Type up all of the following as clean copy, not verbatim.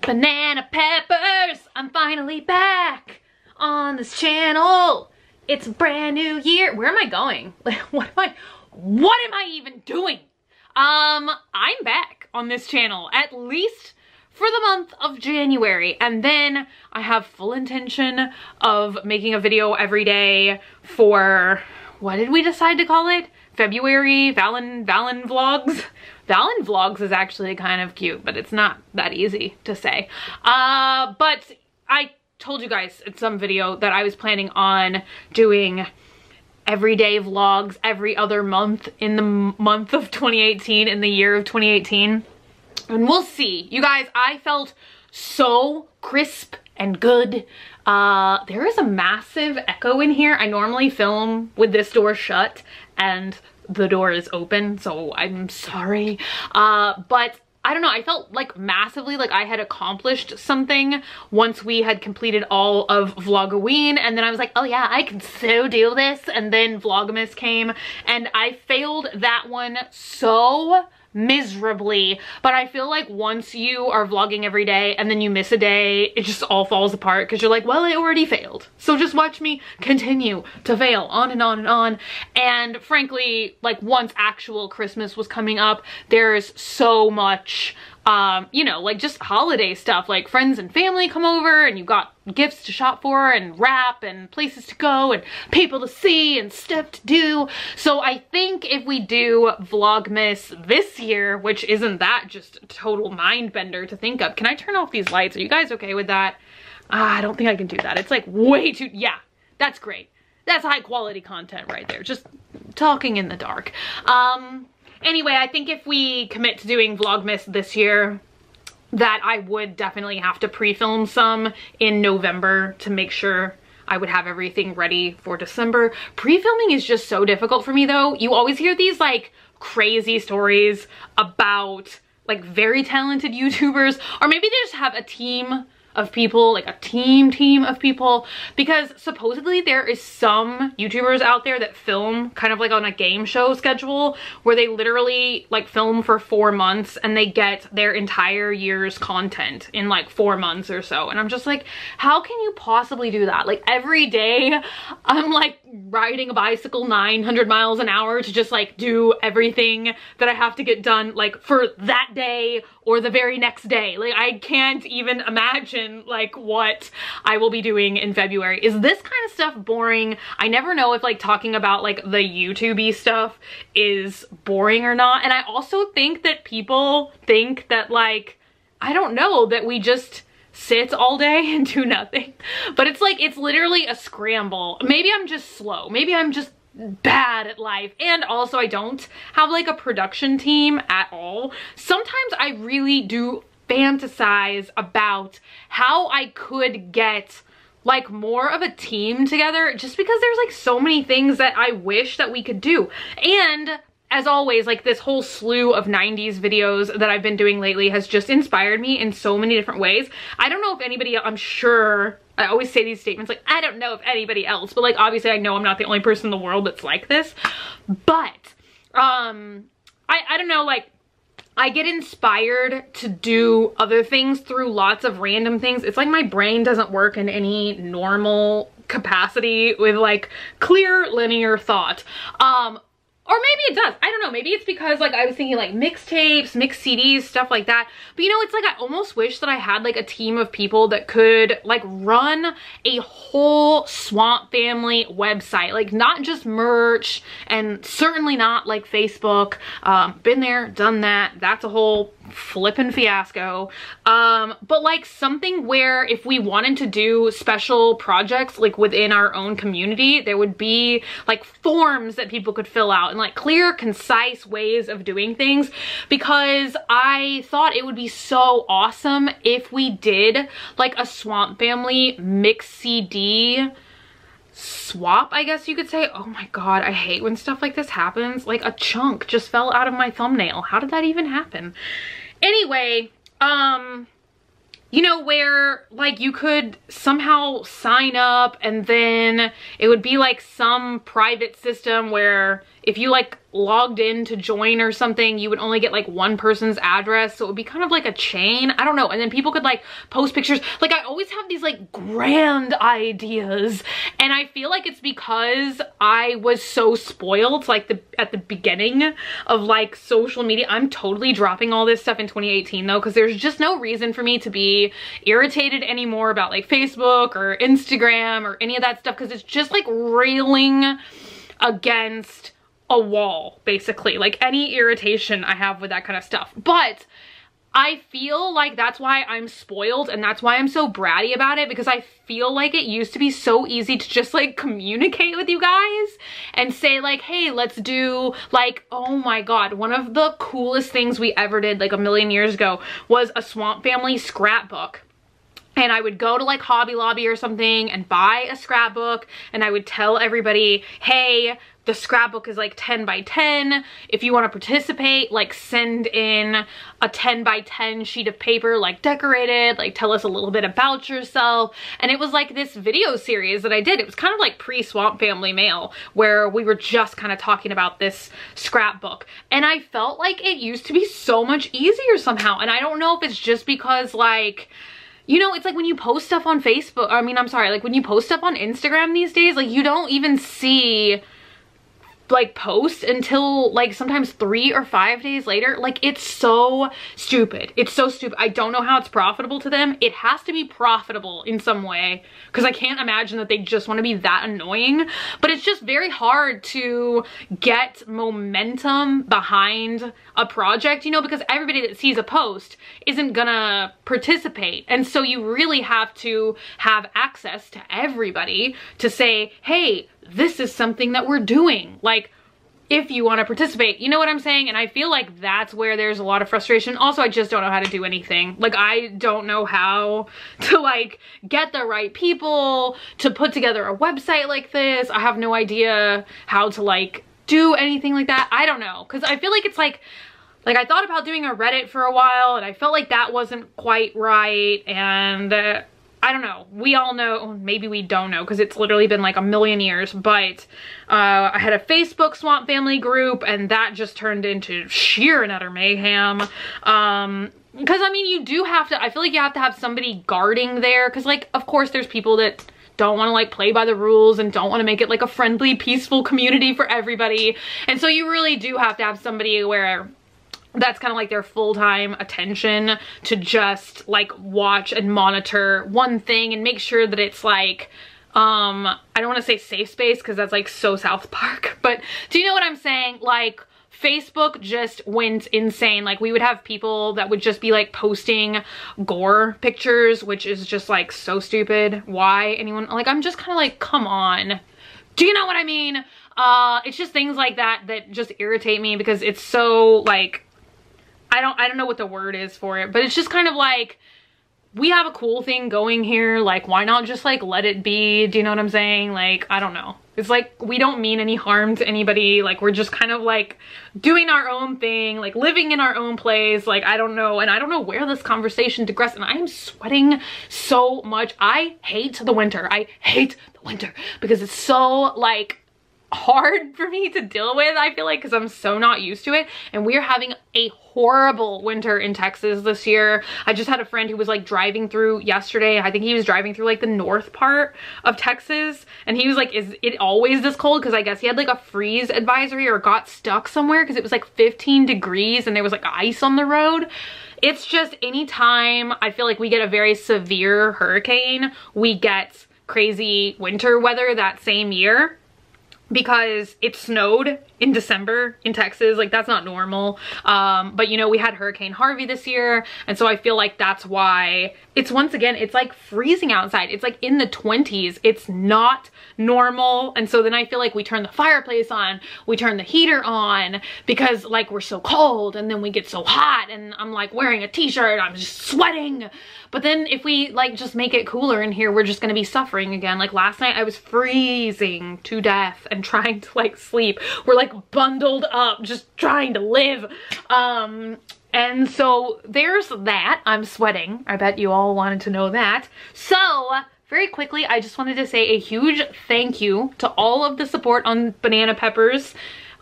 Banana peppers, I'm finally back on this channel. It's a brand new year. Where am I going? What am I even doing? I'm back on this channel, at least for the month of January, and then I have full intention of making a video every day for, what did we decide to call it? February Valen vlogs. Valen vlogs is actually kind of cute, but it's not that easy to say. But I told you guys in some video that I was planning on doing everyday vlogs every other month in the month of 2018, in the year of 2018. And we'll see. You guys, I felt so crisp and good. There is a massive echo in here. I normally film with this door shut and the door is open, so I'm sorry. But I don't know, I felt like massively like I had accomplished something once we had completed all of Vlogoween, and then I was like, oh yeah, I can so do this, and then Vlogmas came and I failed that one so miserably. But I feel like once you are vlogging every day and then you miss a day, it just all falls apart because you're like, well, I already failed, so just watch me continue to fail on and on and on. And frankly, like, once actual Christmas was coming up, there's so much you know, like just holiday stuff, like friends and family come over and you've got gifts to shop for and wrap and places to go and people to see and stuff to do. So I think if we do Vlogmas this year, which isn't that just a total mind bender to think of. Can I turn off these lights? Are you guys okay with that? I don't think I can do that. It's like way too, yeah, that's great. That's high quality content right there. Just talking in the dark. Anyway, I think if we commit to doing Vlogmas this year, that I would definitely have to pre-film some in November to make sure I would have everything ready for December. Pre-filming is just so difficult for me though. You always hear these like crazy stories about like very talented YouTubers, or maybe they just have a team of people, like a team of people, because supposedly there is some YouTubers out there that film kind of like on a game show schedule where they literally like film for 4 months and they get their entire year's content in like 4 months or so. And I'm just like, how can you possibly do that? Like every day I'm like riding a bicycle 900 miles an hour to just like do everything that I have to get done like for that day or the very next day. Like I can't even imagine like what I will be doing in February. Is this kind of stuff boring? I never know if like talking about like the YouTube-y stuff is boring or not. And I also think that people think that like, I don't know, that we just sit all day and do nothing. But it's like, it's literally a scramble. Maybe I'm just slow. Maybe I'm just bad at life, and also I don't have like a production team at all. Sometimes I really do fantasize about how I could get like more of a team together, just because there's like so many things that I wish that we could do. And as always, like this whole slew of 90s videos that I've been doing lately has just inspired me in so many different ways. I don't know if anybody, I'm sure, I always say these statements like, I don't know if anybody else, but like obviously I know I'm not the only person in the world that's like this. But I don't know, like I get inspired to do other things through lots of random things. It's like my brain doesn't work in any normal capacity with like clear linear thought. Or maybe it does. I don't know. Maybe it's because like I was thinking like mixtapes, mixed CDs, stuff like that. But you know, it's like I almost wish that I had like a team of people that could like run a whole Swamp Family website. Like not just merch, and certainly not like Facebook. Been there, done that. That's a whole flippin' fiasco. But like something where if we wanted to do special projects like within our own community, there would be like forms that people could fill out and like clear, concise ways of doing things, because I thought it would be so awesome if we did like a Swamp Family mix CD swap, I guess you could say. Oh my god, I hate when stuff like this happens. Like a chunk just fell out of my thumbnail. How did that even happen? Anyway, you know, where like you could somehow sign up and then it would be like some private system where if you like logged in to join or something, you would only get like one person's address. So it would be kind of like a chain. I don't know. And then people could like post pictures. Like I always have these like grand ideas. And I feel like it's because I was so spoiled like at the beginning of like social media. I'm totally dropping all this stuff in 2018 though, because there's just no reason for me to be irritated anymore about like Facebook or Instagram or any of that stuff, because it's just like railing against a wall, basically. Like any irritation I have with that kind of stuff. But I feel like that's why I'm spoiled, and that's why I'm so bratty about it, because I feel like it used to be so easy to just like communicate with you guys and say like, hey, let's do like, oh my god, one of the coolest things we ever did like a million years ago was a Swamp Family scrapbook. And I would go to like Hobby Lobby or something and buy a scrapbook, and I would tell everybody, hey, the scrapbook is like 10 by 10. If you want to participate, like send in a 10 by 10 sheet of paper, like decorated, like tell us a little bit about yourself. And it was like this video series that I did. It was kind of like pre-Swamp Family Mail, where we were just kind of talking about this scrapbook. And I felt like it used to be so much easier somehow. And I don't know if it's just because like, you know, it's like when you post stuff on Facebook, I mean, I'm sorry, like when you post stuff on Instagram these days, like you don't even see like posts until like sometimes 3 or 5 days later. Like it's so stupid. It's so stupid. I don't know how it's profitable to them. It has to be profitable in some way, because I can't imagine that they just want to be that annoying. But it's just very hard to get momentum behind a project, you know, because everybody that sees a post isn't gonna participate. And so you really have to have access to everybody to say, hey, this is something that we're doing, like if you want to participate, you know what I'm saying? And I feel like that's where there's a lot of frustration. Also, I just don't know how to do anything. Like I don't know how to like get the right people to put together a website like this. I have no idea how to like do anything like that. I don't know, because I feel like it's like I thought about doing a Reddit for a while, and I felt like that wasn't quite right. And I don't know. We all know, maybe we don't know, because it's literally been like a million years, but I had a Facebook Swamp Family group, and that just turned into sheer and utter mayhem. Because I mean, you do have to, I feel like you have to have somebody guarding there, because like, of course there's people that don't want to like play by the rules and don't want to make it like a friendly, peaceful community for everybody. And so you really do have to have somebody where that's kind of like their full-time attention to just like watch and monitor one thing and make sure that it's like, I don't want to say safe space because that's like so South Park, but do you know what I'm saying? Like Facebook just went insane. Like we would have people that would just be like posting gore pictures, which is just like so stupid. Why anyone, like I'm just kind of like, come on. Do you know what I mean? It's just things like that that just irritate me, because it's so like, I don't know what the word is for it, but it's just kind of like, we have a cool thing going here, like why not just like let it be? Do you know what I'm saying? Like I don't know, it's like we don't mean any harm to anybody, like we're just kind of like doing our own thing, like living in our own place. Like I don't know, and I don't know where this conversation digressed, and I am sweating so much. I hate the winter. I hate the winter because it's so like hard for me to deal with, I feel like, because I'm so not used to it. And we are having a horrible winter in Texas this year. I just had a friend who was like driving through yesterday. I think he was driving through like the north part of Texas, and he was like, is it always this cold? Because I guess he had like a freeze advisory or got stuck somewhere because it was like 15 degrees and there was like ice on the road. It's just anytime I feel like we get a very severe hurricane, we get crazy winter weather that same year, because it snowed in December in Texas. Like that's not normal. But you know, we had Hurricane Harvey this year, and so I feel like that's why it's, once again, it's like freezing outside. It's like in the 20s. It's not normal. And so then I feel like we turn the fireplace on, we turn the heater on, because like we're so cold, and then we get so hot, and I'm like wearing a t-shirt, I'm just sweating. But then if we like just make it cooler in here, we're just gonna be suffering again. Like last night I was freezing to death and trying to like sleep. We're like bundled up, just trying to live. And so there's that. I'm sweating. I bet you all wanted to know that. So very quickly, I just wanted to say a huge thank you to all of the support on Banana Peppers.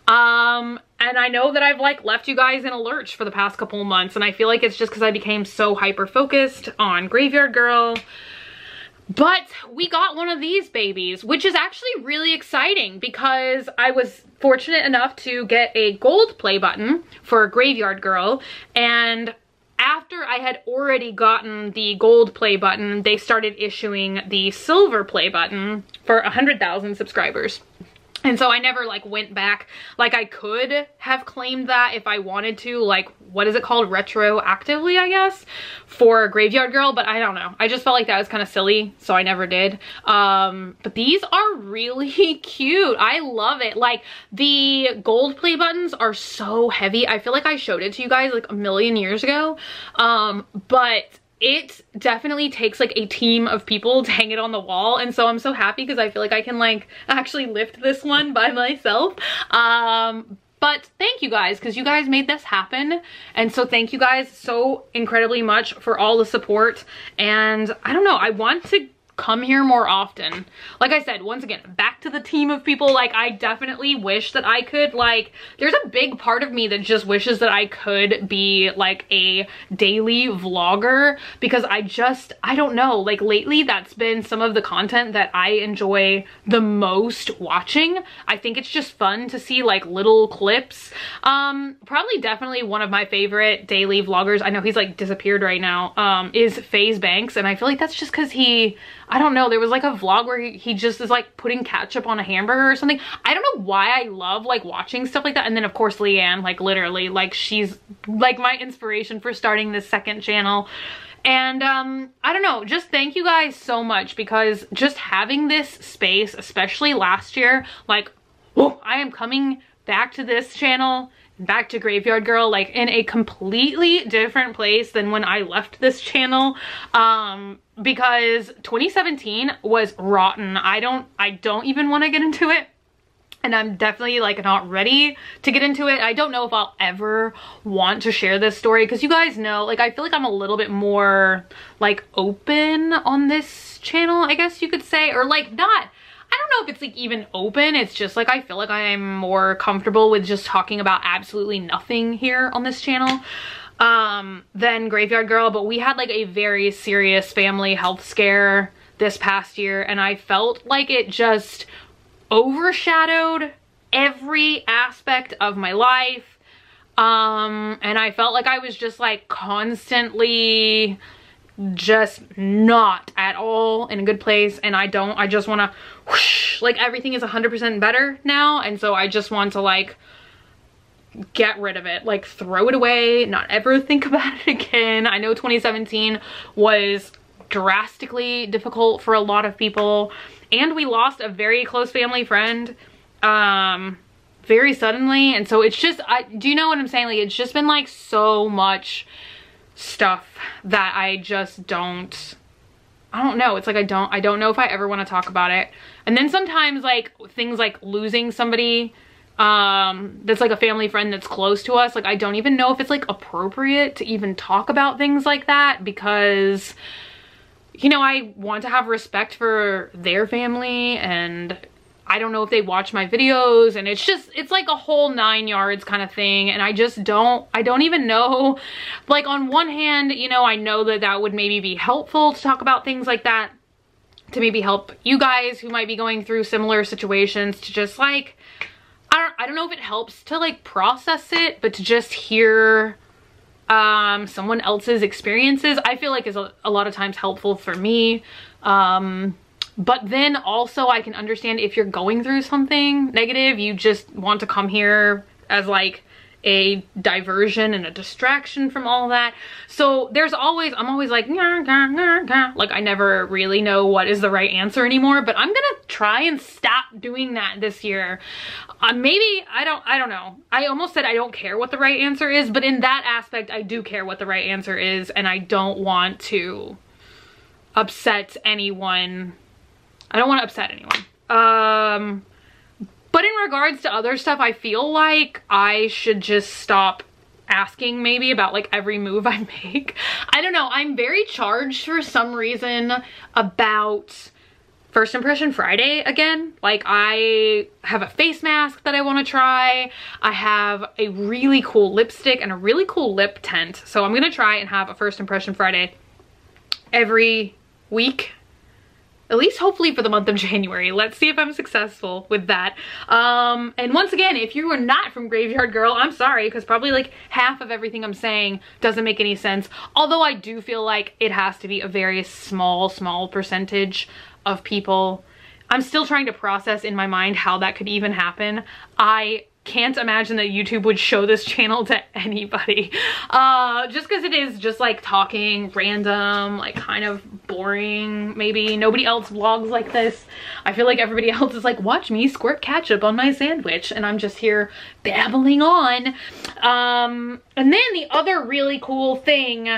And I know that I've like left you guys in a lurch for the past couple of months, and I feel like it's just because I became so hyper focused on Graveyard Girl. But we got one of these babies, which is actually really exciting because I was fortunate enough to get a gold play button for Graveyard Girl, and after I had already gotten the gold play button, they started issuing the silver play button for 100,000 subscribers. And so I never like went back. Like I could have claimed that if I wanted to, like, what is it called? Retroactively, I guess, for Graveyard Girl, but I don't know. I just felt like that was kind of silly, so I never did. But these are really cute. I love it. Like the gold play buttons are so heavy. I feel like I showed it to you guys like a million years ago. But it definitely takes like a team of people to hang it on the wall, and so I'm so happy because I feel like I can like actually lift this one by myself. But thank you guys, because you guys made this happen, and so thank you guys so incredibly much for all the support. And I don't know, I want to come here more often. Like I said, once again, back to the team of people. Like I definitely wish that I could, like, there's a big part of me that just wishes that I could be like a daily vlogger, because I don't know, like lately that's been some of the content that I enjoy the most watching. I think it's just fun to see like little clips. Probably definitely one of my favorite daily vloggers, I know he's like disappeared right now, is FaZe Banks, and I feel like that's just because I don't know, there was like a vlog where he just is like putting ketchup on a hamburger or something. I don't know why I love like watching stuff like that. And then of course Leanne, like literally, like she's like my inspiration for starting this second channel. And I don't know, just thank you guys so much, because just having this space, especially last year, like, whoa, I am coming back to this channel, back to Graveyard Girl, like in a completely different place than when I left this channel, because 2017 was rotten. I don't even want to get into it, and I'm definitely like not ready to get into it. I don't know if I'll ever want to share this story, because you guys know, like I feel like I'm a little bit more like open on this channel, I guess you could say, or like not, I don't know if it's like even open, it's just like I feel like I am more comfortable with just talking about absolutely nothing here on this channel than Graveyard Girl. But we had like a very serious family health scare this past year, and I felt like it just overshadowed every aspect of my life, and I felt like I was just like constantly just not at all in a good place, and I just want to whoosh, like everything is 100% better now, and so I just want to like get rid of it, like throw it away, not ever think about it again. I know 2017 was drastically difficult for a lot of people, and we lost a very close family friend very suddenly, and so it's just, do you know what I'm saying? Like it's just been like so much stuff that I just don't know. It's like I don't know if I ever want to talk about it. And then sometimes like things like losing somebody that's like a family friend that's close to us, like I don't even know if it's like appropriate to even talk about things like that, because you know, I want to have respect for their family, and I don't know if they watch my videos, and it's like a whole 9 yards kind of thing. And I don't even know, like on one hand, you know, I know that that would maybe be helpful to talk about things like that, to maybe help you guys who might be going through similar situations, to just like, I don't know if it helps to like process it, but to just hear someone else's experiences, I feel like is a lot of times helpful for me. But then also I can understand if you're going through something negative, you just want to come here as like a diversion and a distraction from all that. So I'm always like, like I never really know what is the right answer anymore, but I'm gonna try and stop doing that this year. Maybe, I don't know. I almost said I don't care what the right answer is, but in that aspect, I do care what the right answer is, and I don't want to upset anyone. I don't want to upset anyone. But in regards to other stuff, I feel like I should just stop asking maybe about like every move I make. I don't know. I'm very charged for some reason about First Impression Friday again. Like, I have a face mask that I want to try. I have a really cool lipstick and a really cool lip tint. So I'm gonna try and have a First Impression Friday every week, at least hopefully for the month of January. Let's see if I'm successful with that. And once again, if you are not from Graveyard Girl, I'm sorry, because probably like half of everything I'm saying doesn't make any sense. Although I do feel like it has to be a very small percentage of people. I'm still trying to process in my mind how that could even happen. I can't imagine that YouTube would show this channel to anybody. Just because it is just like talking random, like kind of boring maybe. Nobody else vlogs like this. I feel like everybody else is like, watch me squirt ketchup on my sandwich, and I'm just here babbling on. And then the other really cool thing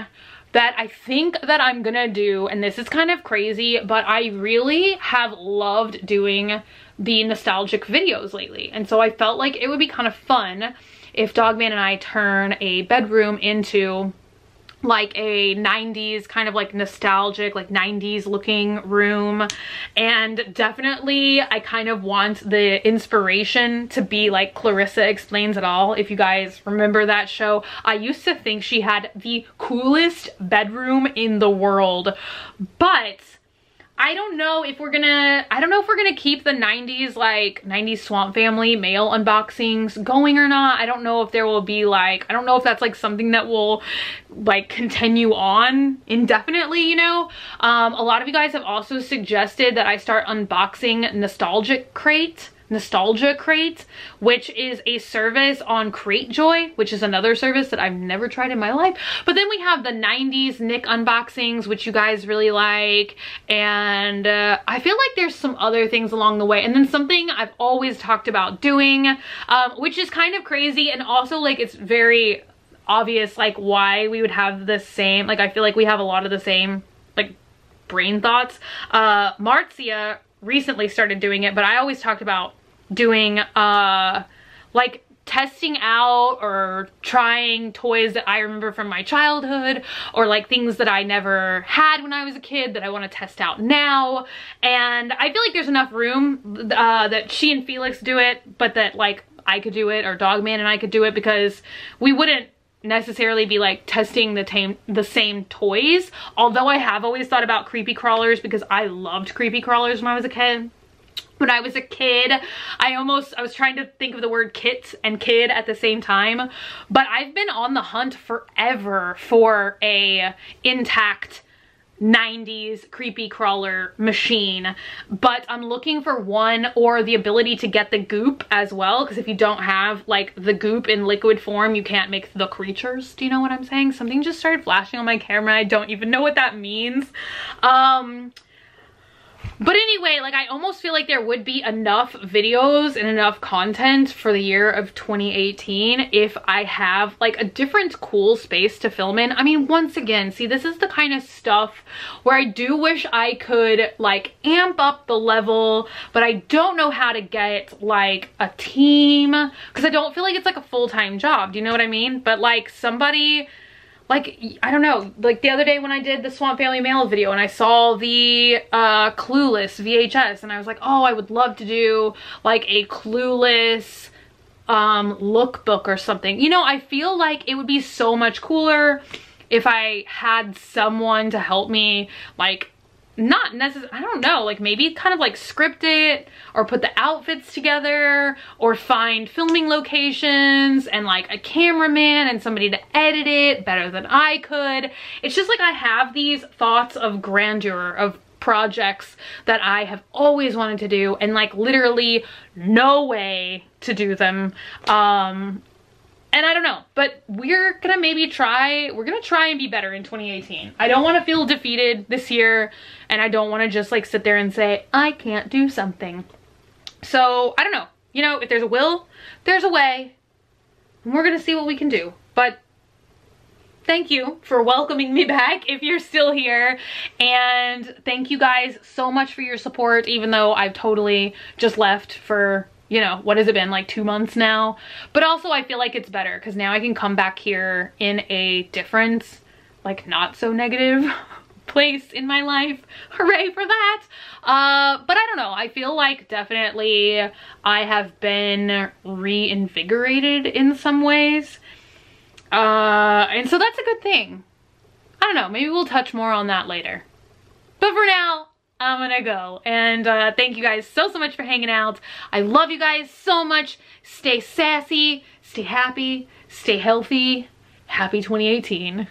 that I think that I'm gonna do, and this is kind of crazy, but I really have loved doing the nostalgic videos lately. And so I felt like it would be kind of fun if Dogman and I turn a bedroom into like a 90s kind of like nostalgic, like 90s looking room. And definitely I kind of want the inspiration to be like Clarissa Explains It All. If you guys remember that show, I used to think she had the coolest bedroom in the world, but I don't know if we're gonna keep the 90s, like 90s Swamp Family mail unboxings going or not. I don't know if there will be like, I don't know if that's like something that will like continue on indefinitely, you know? A lot of you guys have also suggested that I start unboxing Nostalgia Crate, which is a service on Cratejoy, which is another service that I've never tried in my life. But then we have the 90s Nick unboxings, which you guys really like. And I feel like there's some other things along the way. And then something I've always talked about doing, which is kind of crazy. And also like, it's very obvious like why we would have the same, like I feel like we have a lot of the same like brain thoughts. Marzia recently started doing it, but I always talked about doing like testing out or trying toys that I remember from my childhood, or like things that I never had when I was a kid that I want to test out now. And I feel like there's enough room that she and Felix do it, but that like I could do it, or Dogman and I could do it, because we wouldn't necessarily be like testing the same toys. Although I have always thought about creepy crawlers, because I loved creepy crawlers when I was a kid. When I was a kid, I was trying to think of the word kit and kid at the same time, but I've been on the hunt forever for a intact 90s creepy crawler machine, but I'm looking for one, or the ability to get the goop as well, because if you don't have like the goop in liquid form, you can't make the creatures. Do you know what I'm saying? Something just started flashing on my camera. I don't even know what that means. But anyway, like I almost feel like there would be enough videos and enough content for the year of 2018 if I have like a different cool space to film in. I mean, once again, see, this is the kind of stuff where I do wish I could like amp up the level, but I don't know how to get like a team, because I don't feel like it's like a full-time job. Do you know what I mean? But like somebody, like, I don't know, like the other day when I did the Swamp Family mail video and I saw the Clueless VHS, and I was like, oh, I would love to do like a Clueless lookbook or something. You know, I feel like it would be so much cooler if I had someone to help me, like, not necessarily, I don't know, like maybe kind of like script it, or put the outfits together, or find filming locations and like a cameraman and somebody to edit it better than I could. It's just like I have these thoughts of grandeur of projects that I have always wanted to do, and like literally no way to do them. And I don't know, but we're gonna try and be better in 2018. I don't want to feel defeated this year, and I don't want to just like sit there and say, I can't do something. So I don't know, you know, if there's a will, there's a way, and we're gonna see what we can do. But thank you for welcoming me back if you're still here, and thank you guys so much for your support, even though I've totally just left for, you know, what has it been, like 2 months now? But also I feel like it's better because now I can come back here in a different, like not so negative place in my life. Hooray for that. But I don't know, I feel like definitely I have been reinvigorated in some ways. And so that's a good thing. I don't know, maybe we'll touch more on that later. But for now, I'm gonna go. And thank you guys so much for hanging out. I love you guys so much. Stay sassy, stay happy, stay healthy. Happy 2018.